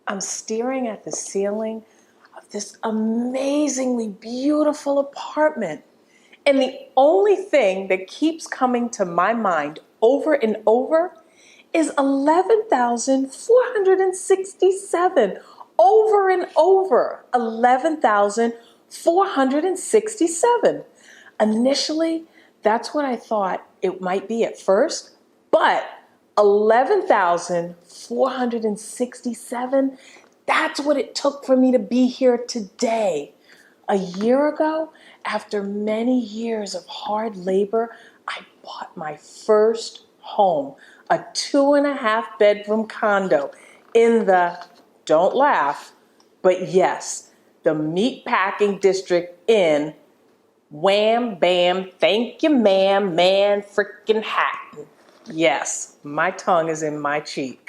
I'm staring at the ceiling of this amazingly beautiful apartment. And the only thing that keeps coming to my mind over and over is 11,467. Over and over, 11,467. Initially, that's what I thought it might be at first, but 11,467, that's what it took for me to be here today. A year ago, after many years of hard labor, I bought my first home, a 2.5 bedroom condo in the, don't laugh, but yes, the meatpacking district in Wham Bam, thank you ma'am, man frickin' Hatton. Yes, my tongue is in my cheek.